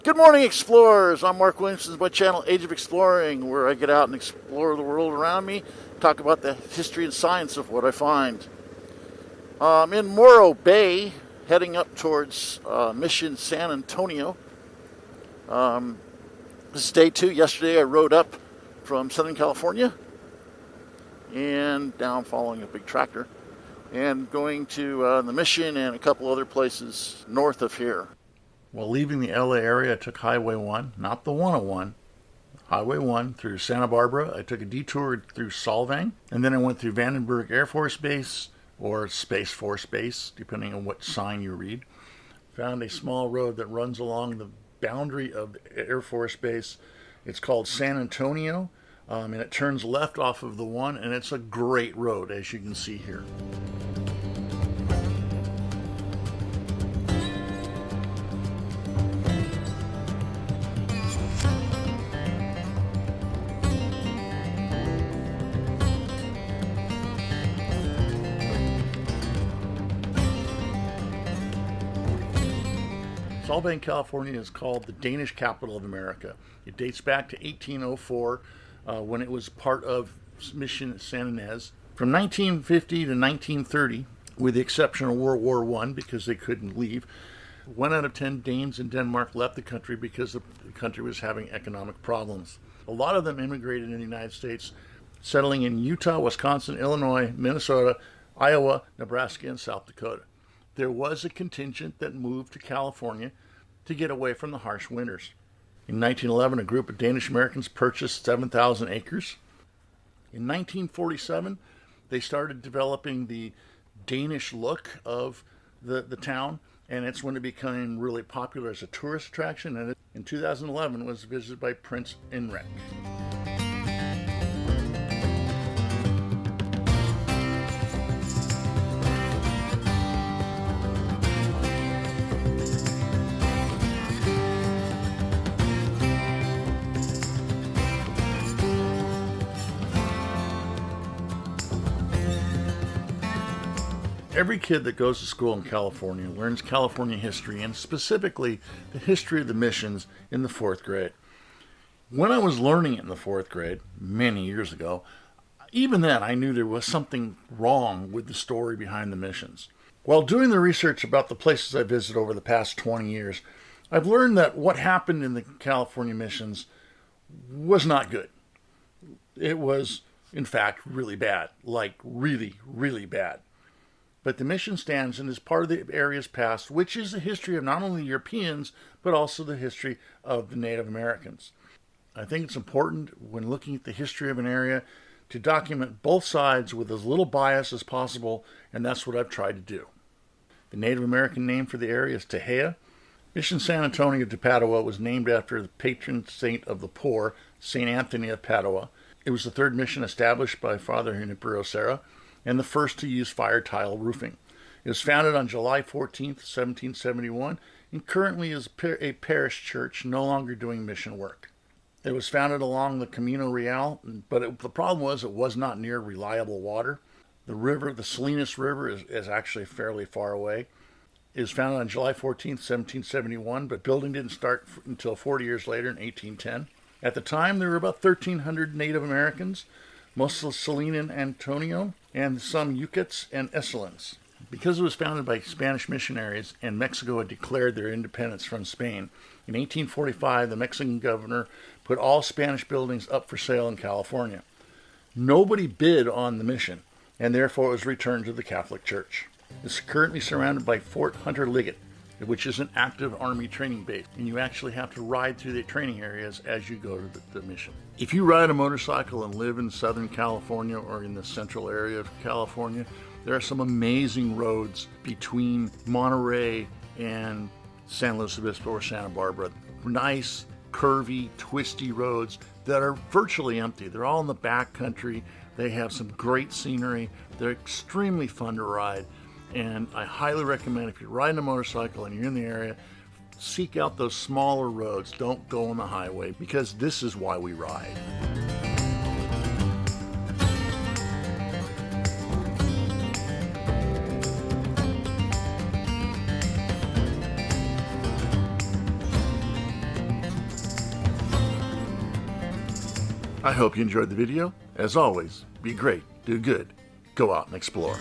Good morning, explorers. I'm Mark Williamson by channel Age of Exploring, where I get out and explore the world around me, talk about the history and science of what I find. I'm in Morro Bay, heading up towards Mission San Antonio. This is day 2. Yesterday I rode up from Southern California, and now I'm following a big tractor, and going to the Mission and a couple other places north of here. While leaving the LA area, I took Highway 1, not the 101, Highway 1 through Santa Barbara. I took a detour through Solvang, and then I went through Vandenberg Air Force Base, or Space Force Base, depending on what sign you read. Found a small road that runs along the boundary of the Air Force Base. It's called San Antonio, and it turns left off of the 1, and it's a great road, as you can see here. Solvang, California is called the Danish capital of America. It dates back to 1804 when it was part of Mission San Ynez. From 1950 to 1930, with the exception of World War I because they couldn't leave, 1 out of 10 Danes in Denmark left the country because the country was having economic problems. A lot of them immigrated in the United States, settling in Utah, Wisconsin, Illinois, Minnesota, Iowa, Nebraska, and South Dakota. There was a contingent that moved to California to get away from the harsh winters. In 1911, a group of Danish Americans purchased 7,000 acres. In 1947, they started developing the Danish look of the town, and it's when it became really popular as a tourist attraction, and in 2011 was visited by Prince Henrik. Every kid that goes to school in California learns California history, and specifically the history of the missions, in the 4th grade. When I was learning it in the 4th grade, many years ago, even then I knew there was something wrong with the story behind the missions. While doing the research about the places I visited over the past 20 years, I've learned that what happened in the California missions was not good. It was, in fact, really bad, like really, really bad. But the mission stands and is part of the area's past, which is the history of not only Europeans, but also the history of the Native Americans. I think it's important when looking at the history of an area to document both sides with as little bias as possible, and that's what I've tried to do. The Native American name for the area is Tehea. Mission San Antonio de Padua was named after the patron saint of the poor, St. Anthony of Padua. It was the 3rd mission established by Father Junipero Serra, and the first to use fire tile roofing. It was founded on July 14th, 1771, and currently is a parish church no longer doing mission work. It was founded along the Camino Real, but the problem was it was not near reliable water. The river, the Salinas River, is actually fairly far away. It was founded on July 14th, 1771, but building didn't start until 40 years later in 1810. At the time, there were about 1,300 Native Americans, mostly Salinan Antonio, and some Yucats and Esselins. Because it was founded by Spanish missionaries and Mexico had declared their independence from Spain, in 1845 the Mexican governor put all Spanish buildings up for sale in California. Nobody bid on the mission, and therefore it was returned to the Catholic Church. It's currently surrounded by Fort Hunter-Liggett, which is an active Army training base, and you actually have to ride through the training areas as you go to the mission. If you ride a motorcycle and live in Southern California or in the central area of California, there are some amazing roads between Monterey and San Luis Obispo or Santa Barbara. Nice, curvy, twisty roads that are virtually empty. They're all in the back country. They have some great scenery. They're extremely fun to ride. And I highly recommend, if you're riding a motorcycle and you're in the area, seek out those smaller roads. Don't go on the highway, because this is why we ride. I hope you enjoyed the video. As always, be great, do good, go out and explore.